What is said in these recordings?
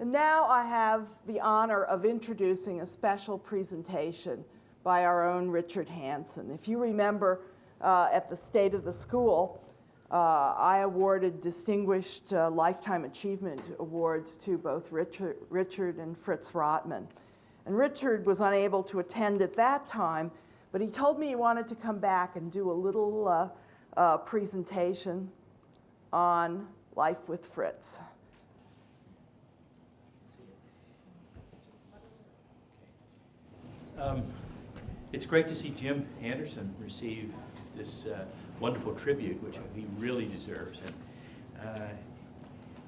And now I have the honor of introducing a special presentation by our own Richard Hanson. If you remember, at the State of the School, I awarded Distinguished Lifetime Achievement Awards to both Richard and Fritz Rotman. And Richard was unable to attend at that time, but he told me he wanted to come back and do a little presentation on life with Fritz. It's great to see Jim Anderson receive this wonderful tribute, which he really deserves. And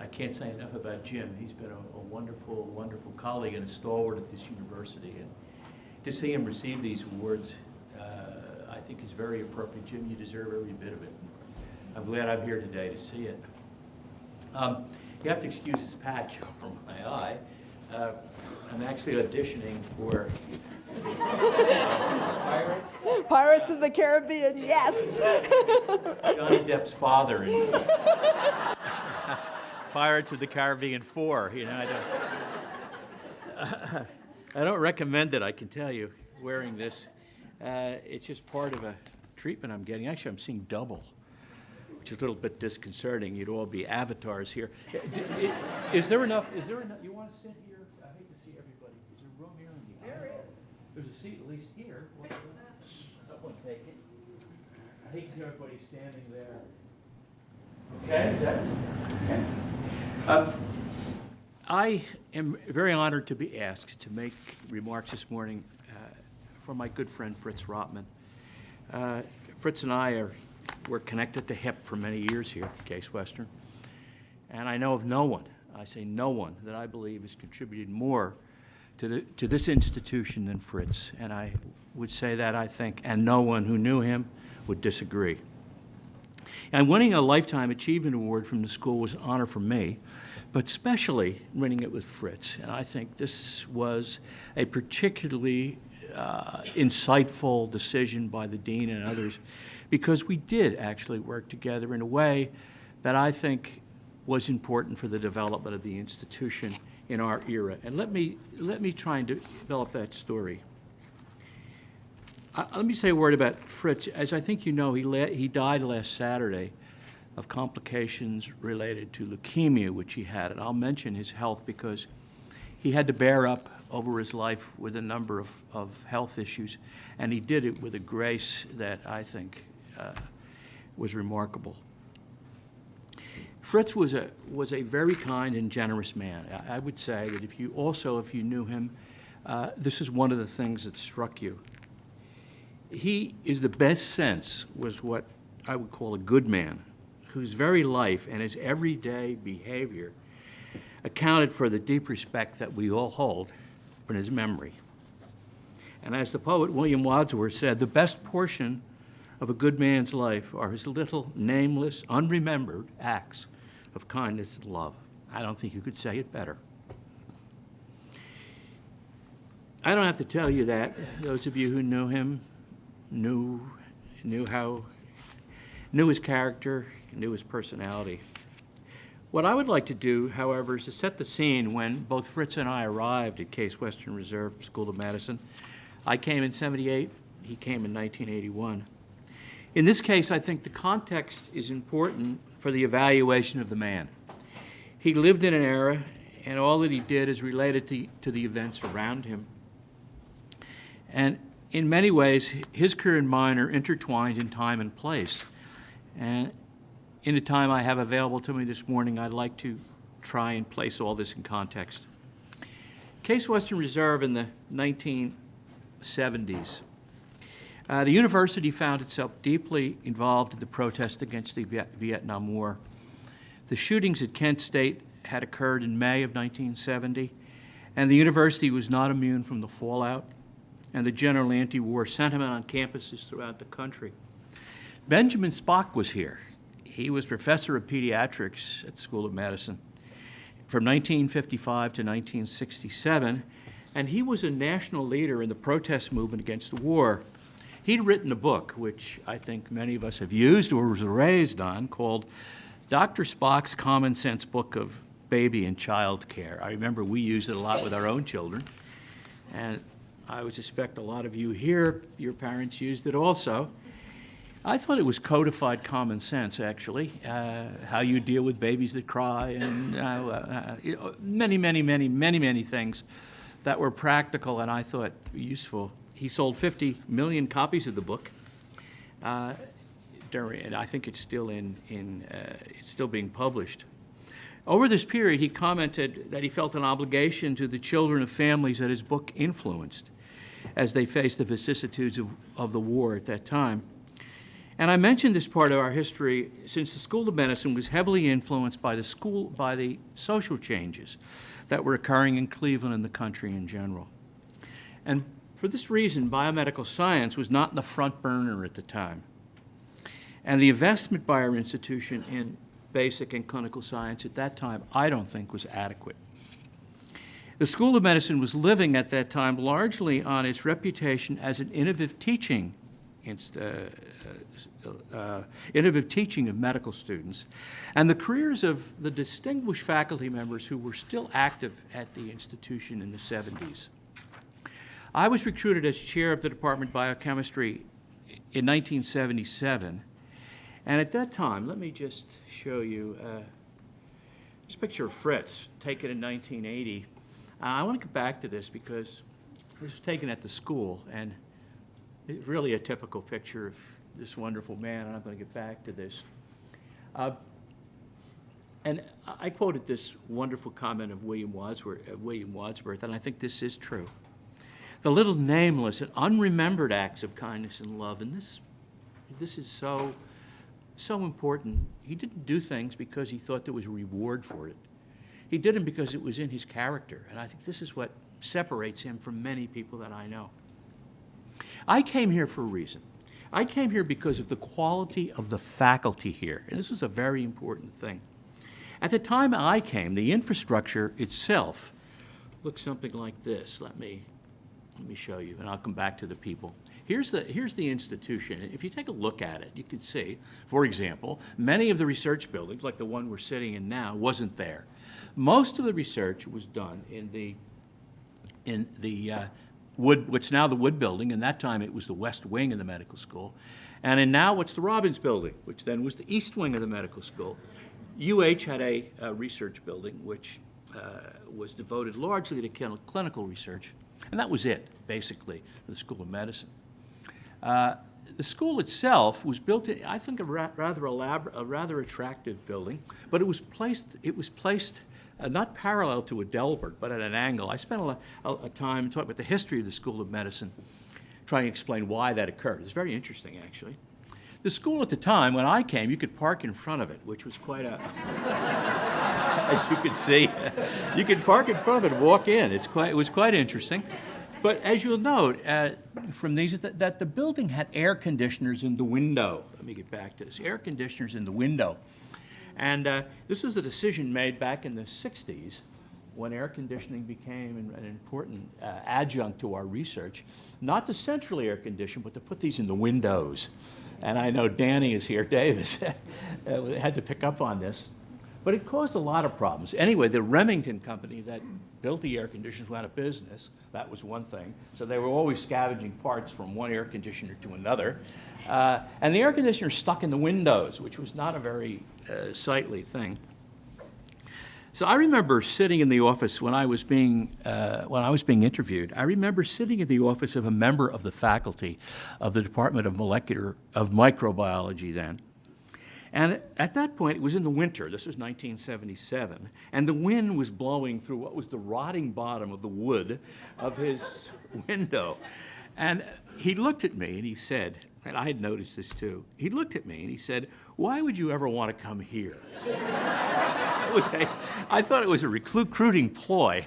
I can't say enough about Jim. He's been a wonderful, wonderful colleague and a stalwart at this university. And to see him receive these awards, I think is very appropriate. Jim, you deserve every bit of it. I'm glad I'm here today to see it. You have to excuse this patch from my eye. I'm actually auditioning for Pirates of the Caribbean, yes. Johnny Depp's father in Pirates of the Caribbean 4. You know, I don't recommend it, I can tell you, wearing this. It's just part of a treatment I'm getting. Actually, I'm seeing double, which is a little bit disconcerting. You'd all be avatars here. Is there enough? You want to sit here? I hate to see everybody. Is there room here? There is. There's a seat at least here. Someone take it. I hate to see everybody standing there. Okay? Okay. I am very honored to be asked to make remarks this morning for my good friend Fritz Rotman. Fritz and I were connected at the hip for many years here at Case Western. And I know of no one, I say no one, that I believe has contributed more to this institution than Fritz. And I would say that, I think, and no one who knew him would disagree. And winning a Lifetime Achievement Award from the school was an honor for me, but especially winning it with Fritz. And I think this was a particularly insightful decision by the dean and others, because we did actually work together in a way that I think was important for the development of the institution in our era. And let me try and develop that story. Let me say a word about Fritz. As I think you know, he died last Saturday of complications related to leukemia, which he had. And I'll mention his health because he had to bear up over his life with a number of health issues, and he did it with a grace that I think was remarkable. Fritz was a very kind and generous man. I would say that if you knew him, this is one of the things that struck you. He is the best sense was what I would call a good man, whose very life and his everyday behavior accounted for the deep respect that we all hold in his memory. And as the poet William Wordsworth said, the best portion of a good man's life are his little, nameless, unremembered acts of kindness and love. I don't think you could say it better. I don't have to tell you that. Those of you who knew him knew his character, knew his personality. What I would like to do, however, is to set the scene when both Fritz and I arrived at Case Western Reserve School of Medicine. I came in '78, he came in 1981. In this case, I think the context is important for the evaluation of the man. He lived in an era, and all that he did is related to the events around him. And in many ways, his career and mine are intertwined in time and place. And in the time I have available to me this morning, I'd like to try and place all this in context. Case Western Reserve in the 1970s. The university found itself deeply involved in the protest against the Vietnam War. The shootings at Kent State had occurred in May of 1970, and the university was not immune from the fallout and the general anti-war sentiment on campuses throughout the country. Benjamin Spock was here. He was professor of pediatrics at the School of Medicine from 1955 to 1967, and he was a national leader in the protest movement against the war. He'd written a book, which I think many of us have used or was raised on, called Dr. Spock's Common Sense Book of baby and child care. I remember we used it a lot with our own children, and I would suspect a lot of you here, your parents used it also. I thought it was codified common sense, actually, how you deal with babies that cry and many things that were practical and I thought useful. He sold 50 million copies of the book. And I think it's still it's still being published. Over this period, he commented that he felt an obligation to the children of families that his book influenced as they faced the vicissitudes of the war at that time. And I mentioned this part of our history since the School of Medicine was heavily influenced by the social changes that were occurring in Cleveland and the country in general. And for this reason, biomedical science was not in the front burner at the time. And the investment by our institution in basic and clinical science at that time, I don't think was adequate. The School of Medicine was living at that time largely on its reputation as an innovative teaching of medical students, and the careers of the distinguished faculty members who were still active at the institution in the 70s. I was recruited as chair of the Department of Biochemistry in 1977, and at that time, let me just show you this picture of Fritz, taken in 1980. I want to get back to this because this was taken at the school, and it's really a typical picture of this wonderful man, and I'm going to get back to this. And I quoted this wonderful comment of William Wadsworth, and I think this is true. The little nameless and unremembered acts of kindness and love, and this is so important. He didn't do things because he thought there was a reward for it. He did them because it was in his character, and I think this is what separates him from many people that I know. I came here for a reason. I came here because of the quality of the faculty here, and this was a very important thing. At the time I came, the infrastructure itself looked something like this. Let me show you, and I'll come back to the people. Here's the institution. If you take a look at it, you can see, for example, many of the research buildings, like the one we're sitting in now, wasn't there. Most of the research was done in the Wood, what's now the Wood Building, and that time it was the West Wing of the medical school, and now what's the Robbins Building, which then was the East Wing of the medical school. UH had a research building which was devoted largely to clinical research, and that was it, basically, the School of Medicine. The school itself was built in, I think, a rather attractive building, but it was placed not parallel to Adelbert, but at an angle. I spent a time talking about the history of the School of Medicine, trying to explain why that occurred. It's very interesting, actually. The school at the time, when I came, you could park in front of it, which was quite a, as you could see, you could park in front of it and walk in. It was quite interesting. But as you'll note from these, that the building had air conditioners in the window. Let me get back to this. Air conditioners in the window. And this was a decision made back in the 60s when air conditioning became an important adjunct to our research, not to centrally air condition, but to put these in the windows. And I know Danny is here, Davis, had to pick up on this. But it caused a lot of problems. Anyway, the Remington company that built the air conditioners went out of business. That was one thing. So they were always scavenging parts from one air conditioner to another. And the air conditioner stuck in the windows, which was not a very sightly thing. So I remember sitting in the office when I was being interviewed. I remember sitting in the office of a member of the faculty of the Department of Microbiology then. And at that point, it was in the winter. This was 1977. And the wind was blowing through what was the rotting bottom of the wood of his window. And he looked at me and he said, and I had noticed this too, he looked at me and he said, "Why would you ever want to come here?" I thought it was a recruiting ploy.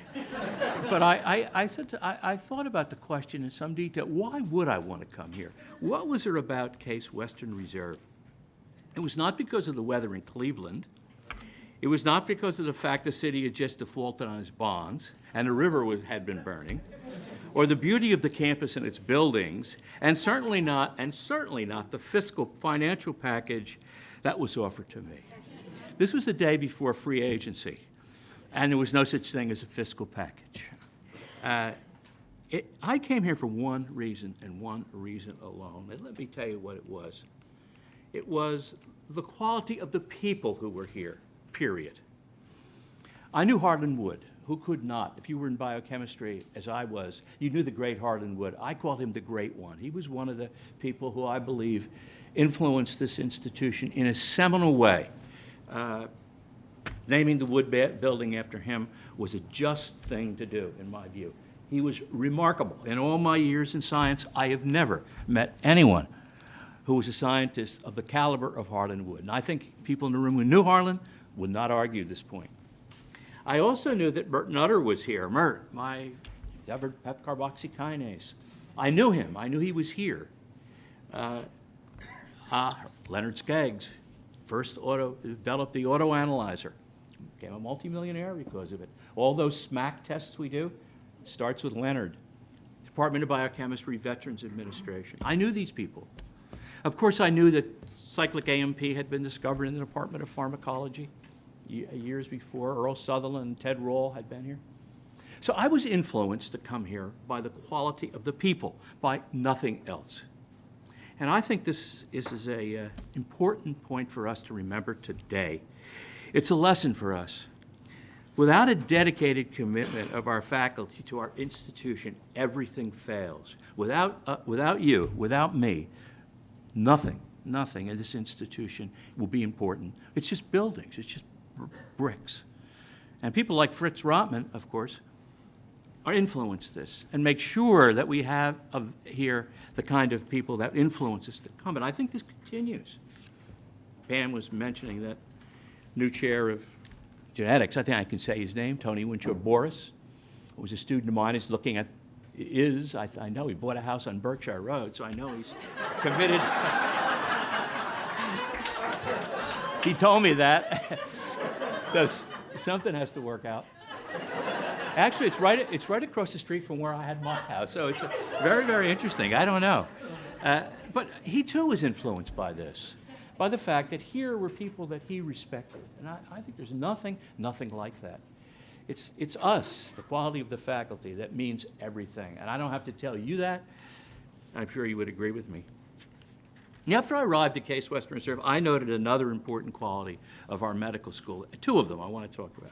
But I thought about the question in some detail. Why would I want to come here? What was there about Case Western Reserve? It was not because of the weather in Cleveland. It was not because of the fact the city had just defaulted on its bonds and the river had been burning, or the beauty of the campus and its buildings, and certainly not the fiscal financial package that was offered to me. This was the day before free agency. And there was no such thing as a fiscal package. I came here for one reason and one reason alone. And let me tell you what it was. It was the quality of the people who were here, period. I knew Harlan Wood. Who could not? If you were in biochemistry, as I was, you knew the great Harlan Wood. I called him the Great One. He was one of the people who I believe influenced this institution in a seminal way. Naming the Wood building after him was a just thing to do, in my view. He was remarkable. In all my years in science, I have never met anyone who was a scientist of the caliber of Harlan Wood. And I think people in the room who knew Harlan would not argue this point. I also knew that Mert Nutter was here. Mert, my discovered pep carboxykinase. I knew him. I knew he was here. Leonard Skaggs, first developed the autoanalyzer. Became a multimillionaire because of it. All those SMAC tests we do starts with Leonard. Department of Biochemistry, Veterans Administration. I knew these people. Of course, I knew that cyclic AMP had been discovered in the Department of Pharmacology years before. Earl Sutherland and Ted Roll had been here. So I was influenced to come here by the quality of the people, by nothing else. And I think this is an important point for us to remember today. It's a lesson for us. Without a dedicated commitment of our faculty to our institution, everything fails. Without you, without me, nothing in this institution will be important. It's just buildings, it's just bricks. And people like Fritz Rotman, of course, are influence this and make sure that we have here the kind of people that influence us to come. And I think this continues. Pam was mentioning that new chair of genetics, I think I can say his name, Tony Winchell Boris, who was a student of mine. He's looking at, I know he bought a house on Berkshire Road, so I know he's committed. He told me that. Because something has to work out. Actually, it's right across the street from where I had my house, so it's very, very interesting. I don't know. But he too was influenced by this, by the fact that here were people that he respected. And I think there's nothing like that. It's us, the quality of the faculty, that means everything. And I don't have to tell you that. I'm sure you would agree with me. After I arrived at Case Western Reserve, I noted another important quality of our medical school, two of them I want to talk about.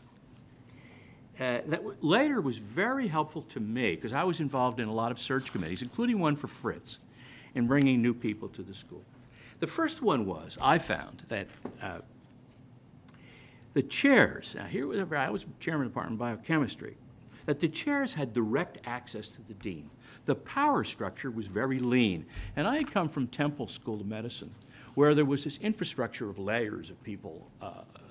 That later was very helpful to me because I was involved in a lot of search committees, including one for Fritz, in bringing new people to the school. The first one was, I found that the chairs, now here I was chairman of the Department of Biochemistry, that the chairs had direct access to the dean. The power structure was very lean. And I had come from Temple School of Medicine, where there was this infrastructure of layers of people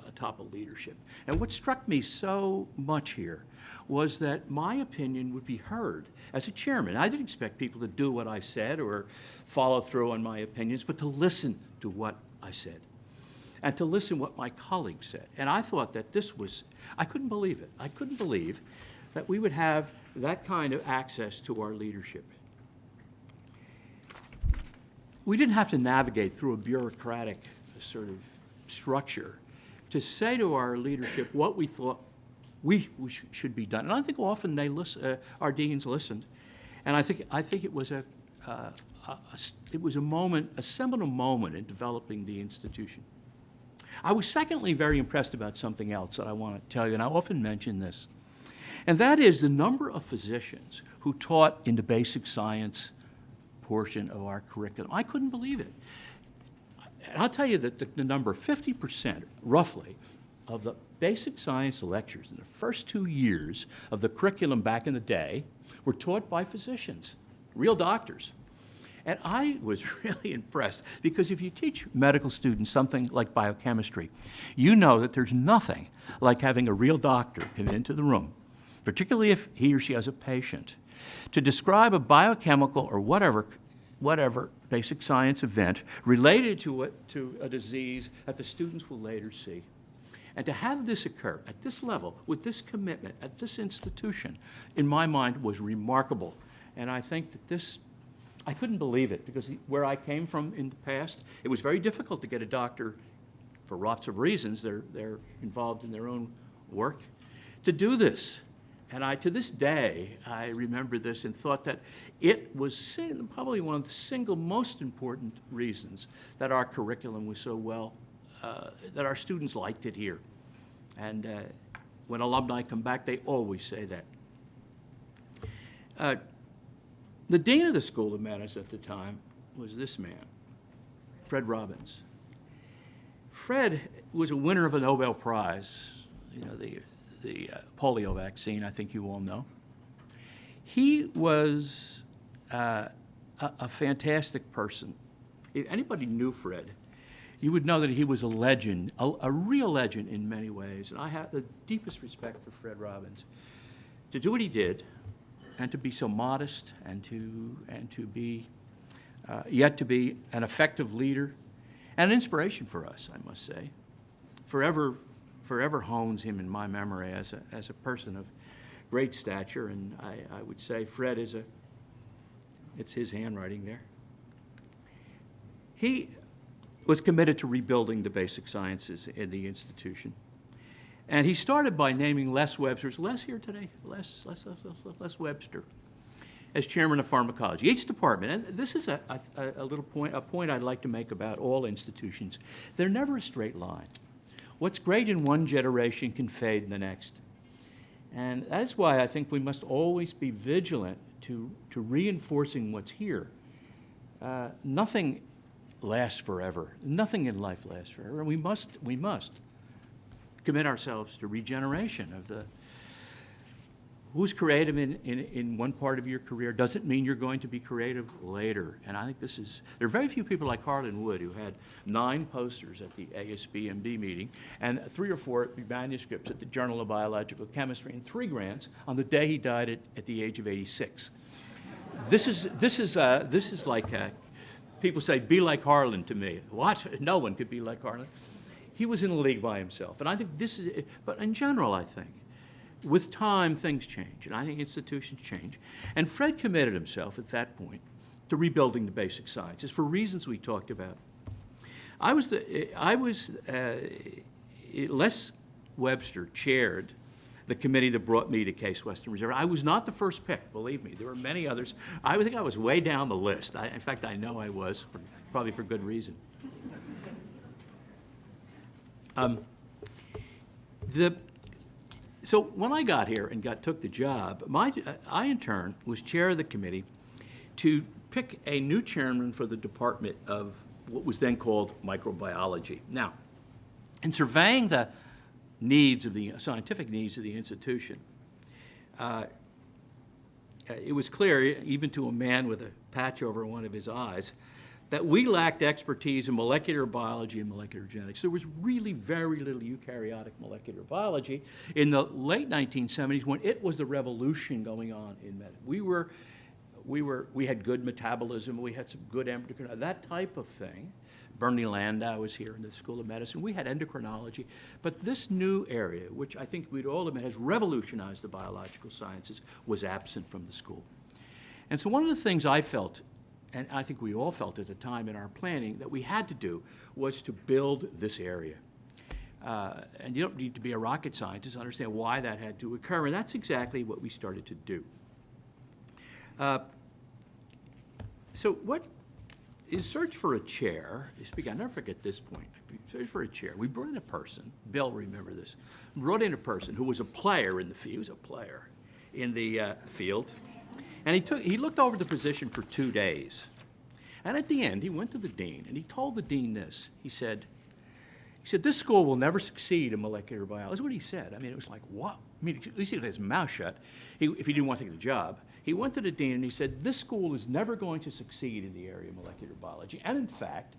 atop of leadership. And what struck me so much here was that my opinion would be heard as a chairman. I didn't expect people to do what I said or follow through on my opinions, but to listen to what I said and to listen what my colleagues said. And I thought that this was, I couldn't believe it. I couldn't believe that we would have that kind of access to our leadership. We didn't have to navigate through a bureaucratic sort of structure to say to our leadership what we thought we should be done. And I think often they our deans listened. And I think it was a moment, a seminal moment in developing the institution. I was secondly very impressed about something else that I want to tell you, and I often mention this. And that is the number of physicians who taught in the basic science portion of our curriculum. I couldn't believe it. And I'll tell you that the number, 50% roughly, of the basic science lectures in the first 2 years of the curriculum back in the day were taught by physicians, real doctors. And I was really impressed because if you teach medical students something like biochemistry, you know that there's nothing like having a real doctor come into the room, particularly if he or she has a patient, to describe a biochemical or whatever basic science event related to a disease that the students will later see. And to have this occur at this level, with this commitment, at this institution, in my mind, was remarkable. And I think that I couldn't believe it, because where I came from in the past, it was very difficult to get a doctor, for lots of reasons, they're involved in their own work, to do this. And to this day, I remember this and thought that it was probably one of the single most important reasons that our curriculum was so well, that our students liked it here. And when alumni come back, they always say that. The dean of the School of Medicine at the time was this man, Fred Robbins. Fred was a winner of a Nobel Prize, the polio vaccine, I think you all know. He was a fantastic person. If anybody knew Fred, you would know that he was a legend, a real legend in many ways. And I have the deepest respect for Fred Robbins. To do what he did, and to be so modest, and to be yet to be an effective leader, and an inspiration for us, I must say, forever hones him in my memory as a person of great stature. And I would say Fred it's his handwriting there. He was committed to rebuilding the basic sciences in the institution. And he started by naming Les Webster. Is Les here today? Les Webster as chairman of pharmacology. Each department, and this is a point I'd like to make about all institutions. They're never a straight line. What's great in one generation can fade in the next. And that's why I think we must always be vigilant to reinforcing what's here. Nothing lasts forever. Nothing in life lasts forever. And we must commit ourselves to regeneration of who's creative in one part of your career doesn't mean you're going to be creative later. And I think there are very few people like Harlan Wood who had 9 posters at the ASBMB meeting and 3 or 4 manuscripts at the Journal of Biological Chemistry and 3 grants on the day he died at the age of 86. This is like, people say, be like Harlan to me. What? No one could be like Harlan. He was in a league by himself. And I think but in general, I think, with time, things change, and I think institutions change. And Fred committed himself at that point to rebuilding the basic sciences for reasons we talked about. Les Webster chaired the committee that brought me to Case Western Reserve. I was not the first pick, believe me. There were many others. I think I was way down the list. In fact, I know I was, probably for good reason. So when I got here and took the job, I in turn was chair of the committee to pick a new chairman for the department of what was then called microbiology. Now, in surveying the scientific needs of the institution, it was clear, even to a man with a patch over one of his eyes, that we lacked expertise in molecular biology and molecular genetics. There was really very little eukaryotic molecular biology in the late 1970s when it was the revolution going on in medicine. We had good metabolism, we had some good endocrinology, that type of thing. Bernie Landau was here in the School of Medicine. We had endocrinology. But this new area, which I think we'd all admit has revolutionized the biological sciences, was absent from the school. And so one of the things I felt, and I think we all felt at the time in our planning, that we had to do was to build this area. And you don't need to be a rocket scientist to understand why that had to occur, and that's exactly what we started to do. So what is search for a chair, I'll never forget this point, search for a chair. We brought in a person, Bill, remember this, brought in a person who was a player in the field, he was a player in the field, and he looked over the position for 2 days. And at the end, he went to the dean, and he told the dean this. He said, this school will never succeed in molecular biology. That's what he said. I mean, it was like, what? I mean, at least he had his mouth shut if he didn't want to take the job. He went to the dean and he said, this school is never going to succeed in the area of molecular biology. And in fact,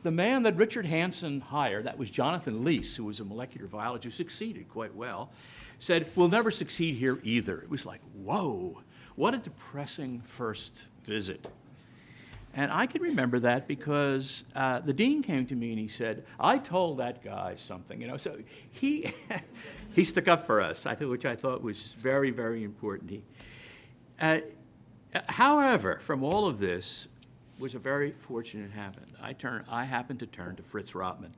the man that Richard Hansen hired, that was Jonathan Leese, who was a molecular biologist, who succeeded quite well, said, we'll never succeed here either. It was like, whoa, what a depressing first visit. And I can remember that because the dean came to me and he said, I told that guy something, So he stuck up for us, which I thought was very, very important. However, from all of this was a very fortunate happened. I happened to turn to Fritz Rottman.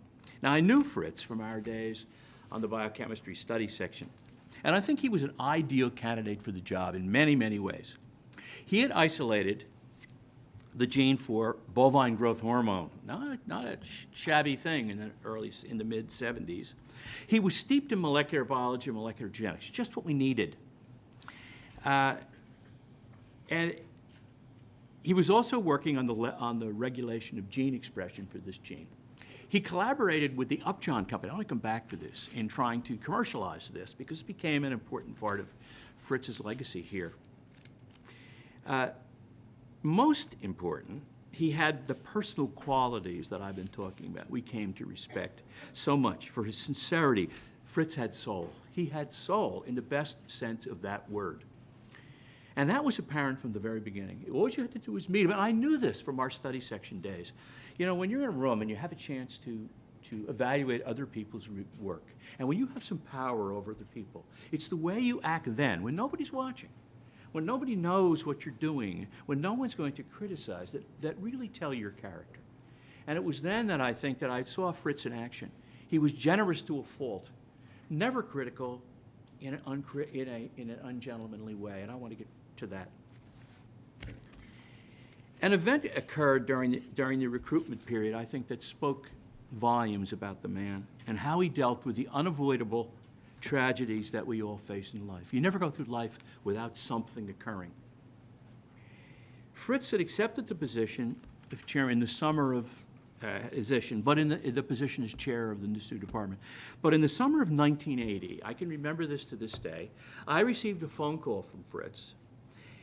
Now, I knew Fritz from our days on the biochemistry study section. And I think he was an ideal candidate for the job in many, many ways. He had isolated the gene for bovine growth hormone, not a shabby thing in the mid-70s. He was steeped in molecular biology and molecular genetics, just what we needed. And he was also working on the regulation of gene expression for this gene. He collaborated with the Upjohn Company, I want to come back to this, in trying to commercialize this because it became an important part of Fritz's legacy here. Most important, he had the personal qualities that I've been talking about. We came to respect so much for his sincerity. Fritz had soul. He had soul in the best sense of that word. And that was apparent from the very beginning. All you had to do was meet him. And I knew this from our study section days. You know, when you're in a room and you have a chance to evaluate other people's work, and when you have some power over other people, it's the way you act then, when nobody's watching, when nobody knows what you're doing, when no one's going to criticize, that really tell your character. And it was then that I think that I saw Fritz in action. He was generous to a fault, never critical in an ungentlemanly way, and I want to get to that. An event occurred during the recruitment period, I think, that spoke volumes about the man and how he dealt with the unavoidable tragedies that we all face in life. You never go through life without something occurring. Fritz had accepted the position of chair in the summer of but in the position as chair of the NSU department. But in the summer of 1980, I can remember this to this day, I received a phone call from Fritz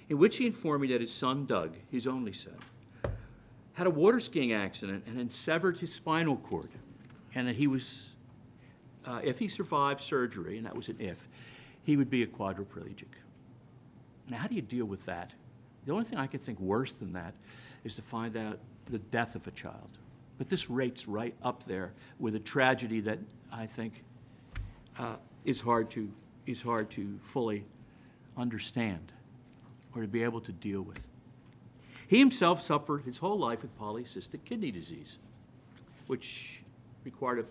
in which he informed me that his son, Doug, his only son, had a water skiing accident and had severed his spinal cord, and that he was, if he survived surgery, and that was an if, he would be a quadriplegic. Now, how do you deal with that? The only thing I can think worse than that is to find out the death of a child. But this rates right up there with a tragedy that I think is hard to fully understand or to be able to deal with. He himself suffered his whole life with polycystic kidney disease, which required a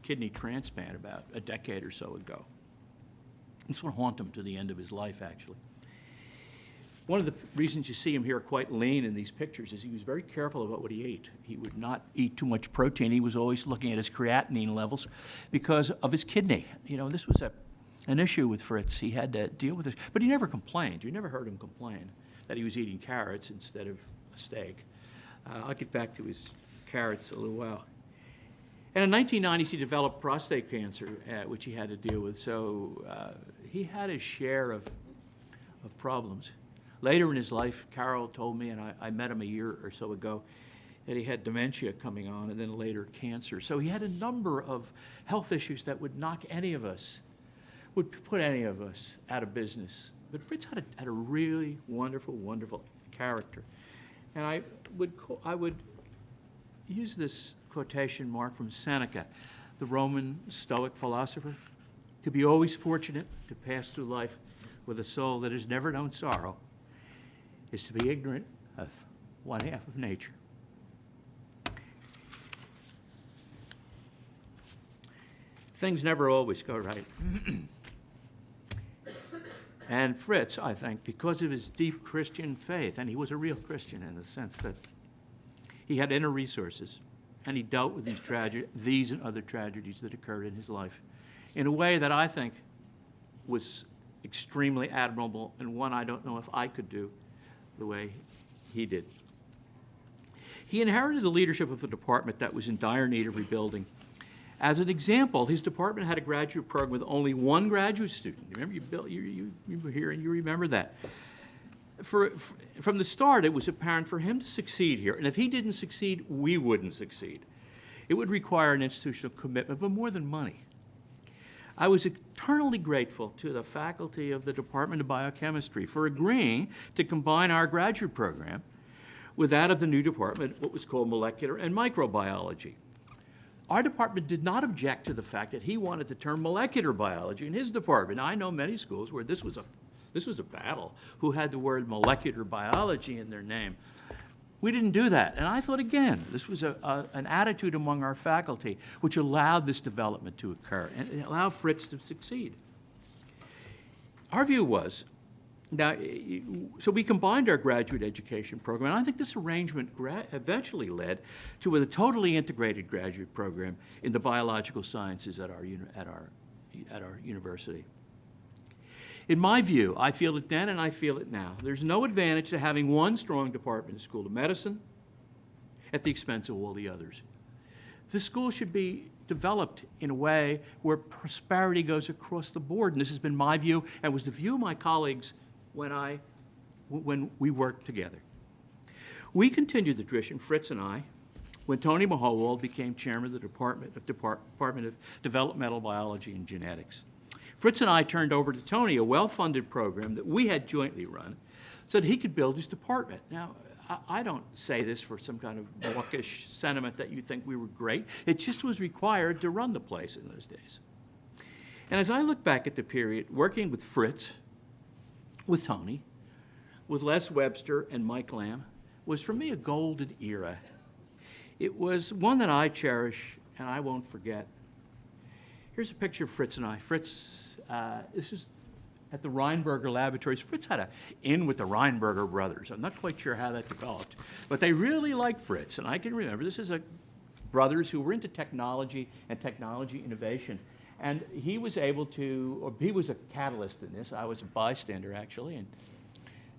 kidney transplant about a decade or so ago. This would haunt him to the end of his life, actually. One of the reasons you see him here quite lean in these pictures is he was very careful about what he ate. He would not eat too much protein. He was always looking at his creatinine levels because of his kidney. You know, this was an issue with Fritz. He had to deal with this. But he never complained. You never heard him complain that he was eating carrots instead of a steak. I'll get back to his carrots in a little while. And in 1990s, he developed prostate cancer, which he had to deal with. So he had his share of problems. Later in his life, Carol told me, and I met him a year or so ago, that he had dementia coming on and then later cancer. So he had a number of health issues that would put any of us out of business. But Fritz had a really wonderful, wonderful character. And I would use this quotation mark from Seneca, the Roman Stoic philosopher, to be always fortunate, to pass through life with a soul that has never known sorrow, is to be ignorant of one half of nature. Things never always go right. And Fritz, I think, because of his deep Christian faith, and he was a real Christian in the sense that he had inner resources, and he dealt with these and other tragedies that occurred in his life in a way that I think was extremely admirable, and one I don't know if I could do the way he did. He inherited the leadership of a department that was in dire need of rebuilding. As an example, his department had a graduate program with only one graduate student. Remember, you were here and you remember that. From the start, it was apparent for him to succeed here, and if he didn't succeed, we wouldn't succeed. It would require an institutional commitment, but more than money. I was eternally grateful to the faculty of the Department of Biochemistry for agreeing to combine our graduate program with that of the new department, what was called molecular and microbiology. Our department did not object to the fact that he wanted the term molecular biology in his department. I know many schools where this was a battle, who had the word molecular biology in their name. We didn't do that. And I thought, again, this was an attitude among our faculty which allowed this development to occur and allowed Fritz to succeed. our view was, now, so we combined our graduate education program, and I think this arrangement eventually led to a totally integrated graduate program in the biological sciences at our university. In my view, I feel it then and I feel it now. There's no advantage to having one strong department in the School of Medicine at the expense of all the others. The school should be developed in a way where prosperity goes across the board, and this has been my view and was the view of my colleagues when we worked together. We continued the tradition, Fritz and I, when Tony Mahowald became chairman of the Department of Developmental Biology and Genetics. Fritz and I turned over to Tony a well-funded program that we had jointly run so that he could build his department. Now, I don't say this for some kind of mawkish sentiment that you think we were great. It just was required to run the place in those days. And as I look back at the period, working with Fritz, with Tony, with Les Webster and Mike Lamb, was for me a golden era. It was one that I cherish and I won't forget. Here's a picture of Fritz and I. Fritz, this is at the Reinberger Laboratories. Fritz had an in with the Reinberger brothers. I'm not quite sure how that developed, but they really liked Fritz. And I can remember, this is brothers who were into technology and technology innovation. And he was able to, or he was a catalyst in this. I was a bystander, actually, and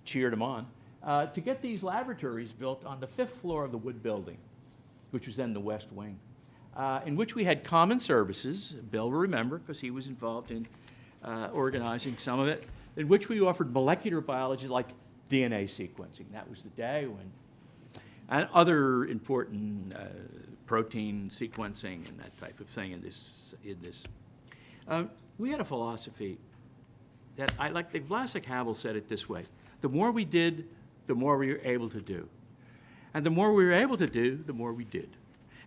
cheered him on, to get these laboratories built on the 5th floor of the Wood Building, which was then the West Wing, in which we had common services. Bill will remember, because he was involved in organizing some of it, in which we offered molecular biology like DNA sequencing. That was the day when, and other important protein sequencing and that type of thing in this. We had a philosophy that like Vlasic Havel said it this way: the more we did, the more we were able to do. And the more we were able to do, the more we did.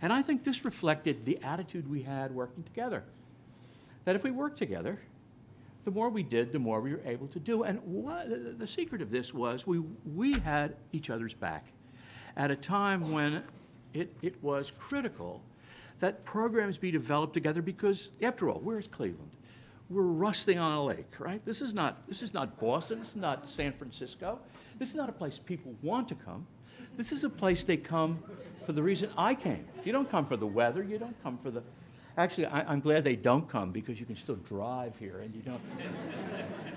And I think this reflected the attitude we had working together. That if we worked together, the more we did, the more we were able to do. And the secret of this was we had each other's back at a time when it was critical that programs be developed together, because, after all, where's Cleveland? We're rusting on a lake, right? This is not Boston. This is not San Francisco. This is not a place people want to come. This is a place they come for the reason I came. You don't come for the weather. You don't come for the... Actually, I'm glad they don't come, because you can still drive here, and you don't...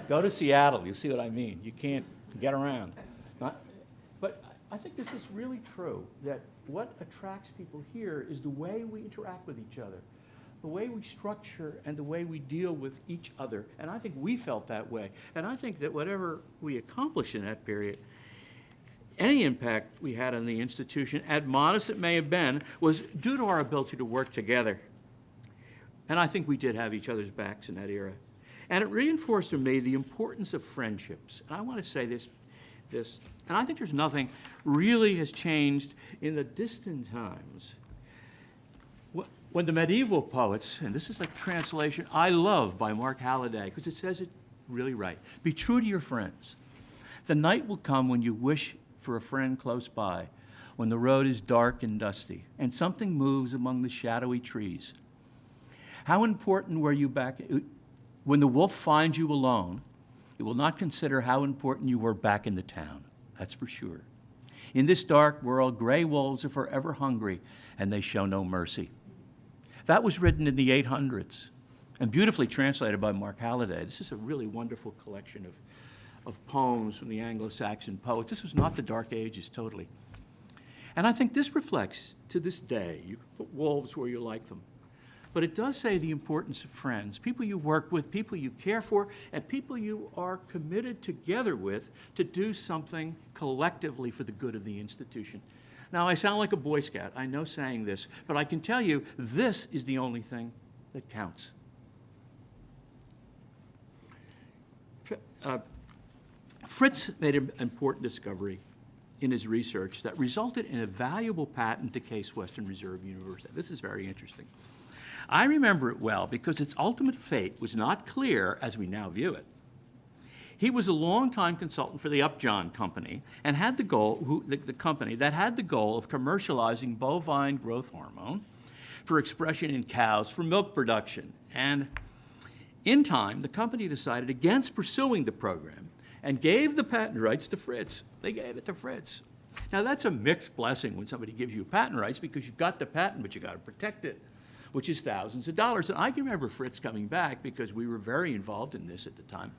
Go to Seattle. You'll see what I mean. You can't get around. But I think this is really true, that what attracts people here is the way we interact with each other, the way we structure and the way we deal with each other. And I think we felt that way. And I think that whatever we accomplished in that period, any impact we had on the institution, as modest it may have been, was due to our ability to work together. And I think we did have each other's backs in that era. And it reinforced for me the importance of friendships. And I want to say this, and I think there's nothing really has changed in the distant times. When the medieval poets, and this is a translation I love by Mark Halliday, because it says it really right: be true to your friends. The night will come when you wish for a friend close by, when the road is dark and dusty, and something moves among the shadowy trees. How important were you back when the wolf finds you alone? It will not consider how important you were back in the town, that's for sure. In this dark world, gray wolves are forever hungry, and they show no mercy. That was written in the 800s and beautifully translated by Mark Halliday. This is a really wonderful collection of poems from the Anglo-Saxon poets. This was not the Dark Ages, totally. And I think this reflects, to this day, you can put wolves where you like them, but it does say the importance of friends, people you work with, people you care for, and people you are committed together with to do something collectively for the good of the institution. Now, I sound like a Boy Scout, I know saying this, but I can tell you this is the only thing that counts. Fritz made an important discovery in his research that resulted in a valuable patent to Case Western Reserve University. This is very interesting. I remember it well because its ultimate fate was not clear as we now view it. He was a longtime consultant for the Upjohn Company and had the goal, the company that had the goal of commercializing bovine growth hormone for expression in cows for milk production. And In time, the company decided against pursuing the program and gave the patent rights to Fritz. They gave it to Fritz. Now, that's a mixed blessing when somebody gives you patent rights because you've got the patent, but you got to protect it, which is thousands of dollars. And I can remember Fritz coming back because we were very involved in this at the time.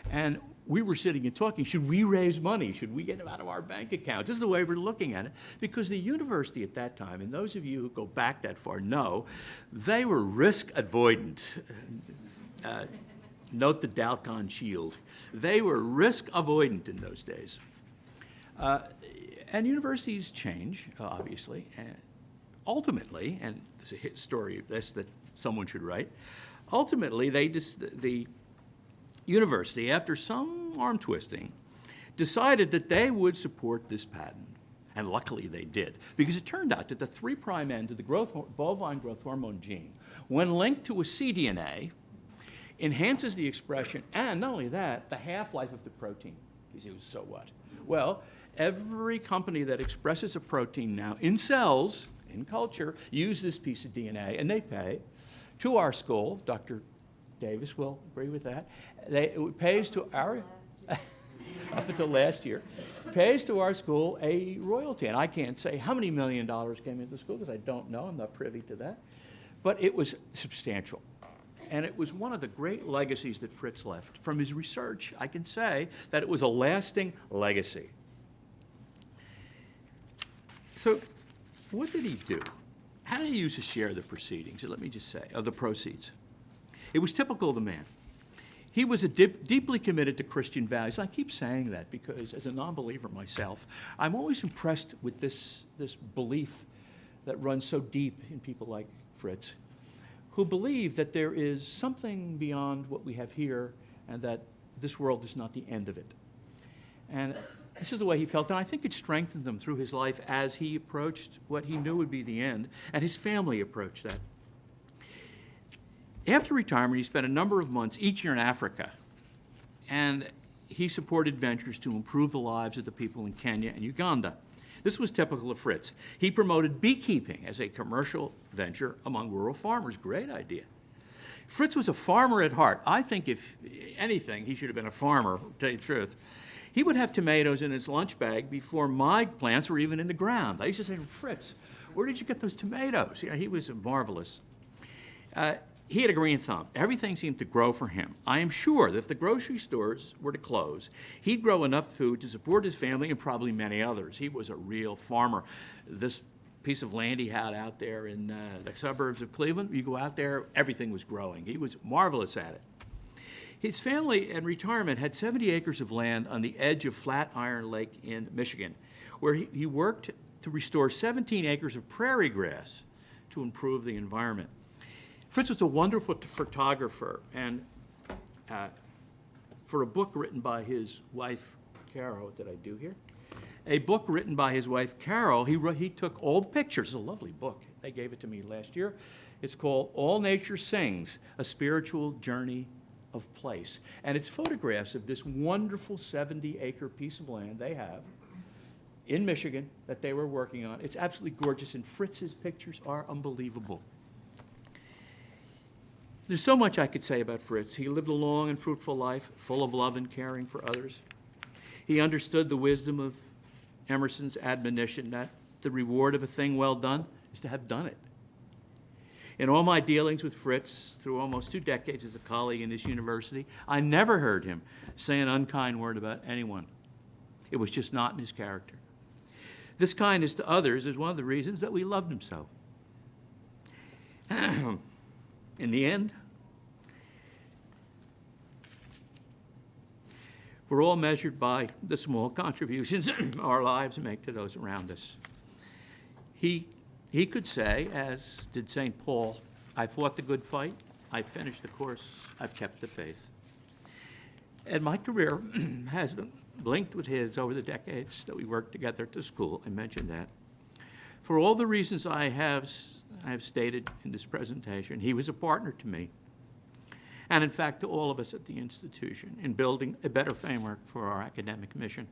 And we were sitting and talking, should we raise money? Should we get them out of our bank accounts? This is the way we're looking at it. Because the university at that time, and those of you who go back that far know, they were risk avoidant. Note the Dalcon shield. They were risk avoidant in those days. And universities change, obviously. And ultimately, and it's a hit story of this that someone should write, ultimately the university, after some arm twisting, decided that they would support this patent. And luckily they did, because it turned out that the 3' end of the bovine growth hormone gene, when linked to a cDNA, enhances the expression, and not only that, the half-life of the protein. You say, so what? Well, every company that expresses a protein now in cells, in culture, use this piece of DNA, and they pay to our school. Dr. Davis will agree with that. It pays to our, up until last year, pays to our school a royalty. And I can't say how many $1 million came into the school because I don't know. I'm not privy to that. But it was substantial. And it was one of the great legacies that Fritz left. From his research, I can say that it was a lasting legacy. So what did he do? How did he use his share of the proceedings? Let me just say, of the proceeds. It was typical of the man. He was deeply committed to Christian values. I keep saying that because as a non-believer myself, I'm always impressed with this belief that runs so deep in people like Fritz, who believe that there is something beyond what we have here and that this world is not the end of it. And this is the way he felt, and I think it strengthened him through his life as he approached what he knew would be the end, and his family approached that. After retirement, he spent a number of months each year in Africa, and he supported ventures to improve the lives of the people in Kenya and Uganda. This was typical of Fritz. He promoted beekeeping as a commercial venture among rural farmers. Great idea. Fritz was a farmer at heart. I think if anything, he should have been a farmer, to tell you the truth. He would have tomatoes in his lunch bag before my plants were even in the ground. I used to say to him, Fritz, where did you get those tomatoes? You know, he was marvelous. He had a green thumb. Everything seemed to grow for him. I am sure that if the grocery stores were to close, he'd grow enough food to support his family and probably many others. He was a real farmer. This piece of land he had out there in the suburbs of Cleveland, you go out there, everything was growing. He was marvelous at it. His family in retirement had 70 acres of land on the edge of Flatiron Lake in Michigan, where he worked to restore 17 acres of prairie grass to improve the environment. Fritz was a wonderful photographer, and for a book written by his wife, Carol, what did I do here? A book written by his wife, Carol, he took all the pictures. It's a lovely book. They gave it to me last year. It's called All Nature Sings, A Spiritual Journey of Place. And it's photographs of this wonderful 70-acre piece of land they have in Michigan that they were working on. It's absolutely gorgeous, and Fritz's pictures are unbelievable. There's so much I could say about Fritz. He lived a long and fruitful life, full of love and caring for others. He understood the wisdom of Emerson's admonition that the reward of a thing well done is to have done it. In all my dealings with Fritz, through almost 2 decades as a colleague in this university, I never heard him say an unkind word about anyone. It was just not in his character. This kindness to others is one of the reasons that we loved him so. In the end, we're all measured by the small contributions our lives make to those around us. He could say, as did St. Paul, I fought the good fight, I finished the course, I've kept the faith. And my career has been linked with his over the decades that we worked together at the school. I mentioned that. For all the reasons I have stated in this presentation, he was a partner to me, and in fact to all of us at the institution, in building a better framework for our academic mission.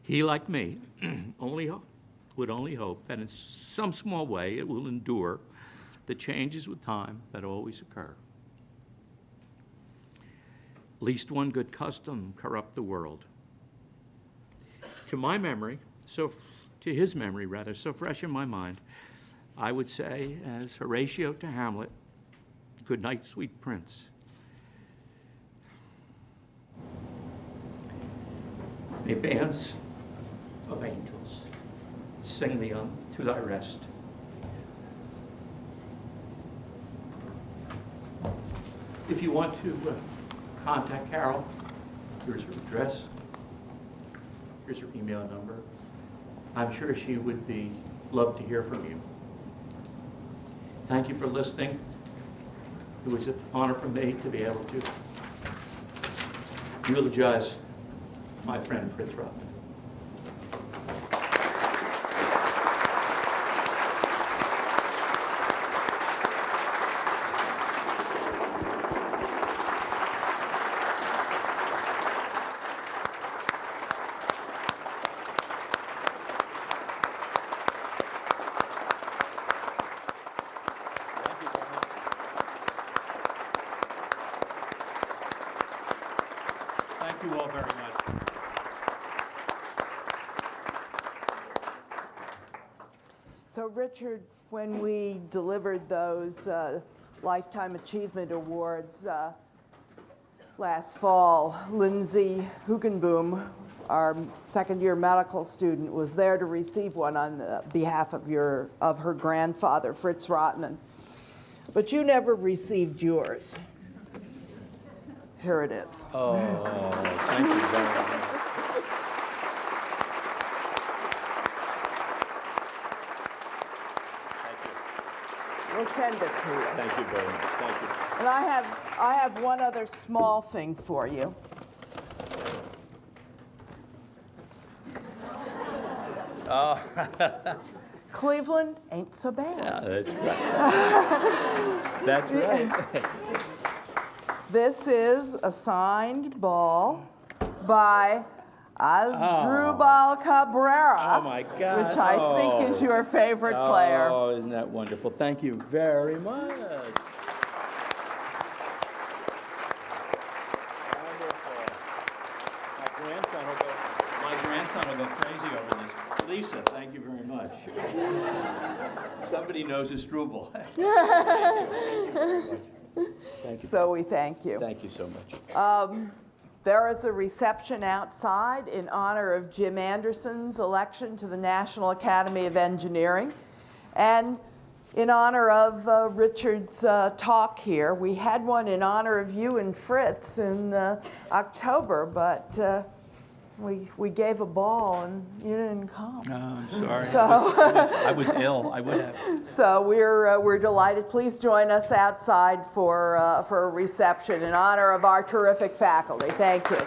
He, like me, would only hope that in some small way it will endure the changes with time that always occur. Least one good custom corrupt the world. To my memory, to his memory rather, so fresh in my mind, I would say, as Horatio to Hamlet, good night, sweet prince. May bands of angels sing thee to thy rest. If you want to contact Carol, here's her address, here's her email number. I'm sure she would love to hear from you. Thank you for listening. It was an honor for me to be able to eulogize my friend Fritz Robbins. Thank you all very much. So Richard, when we delivered those Lifetime Achievement Awards last fall, Lindsay Hugenboom, our second-year medical student, was there to receive one on behalf of her grandfather, Fritz Rotman. But you never received yours. Here it is. Oh, thank you very much. We'll send it to you. Thank you very much. Thank you. And I have one other small thing for you. Oh, Cleveland ain't so bad. yeah, that's right. That's right. This is a signed ball by Asdrubal Cabrera, Oh, my God. which I think is your favorite player. Oh, isn't that wonderful? Thank you very much. Wonderful. My grandson will go crazy over this. Lisa, thank you very much. Somebody knows a Struble. Thank you very much. Thank you. So we thank you. Thank you so much. There is a reception outside in honor of Jim Anderson's election to the National Academy of Engineering. And in honor of Richard's talk here, we had one in honor of you and Fritz in October, but we gave a ball and you didn't come. I'm sorry. So I was ill. I would have. So we're delighted. Please join us outside for a reception in honor of our terrific faculty. Thank you.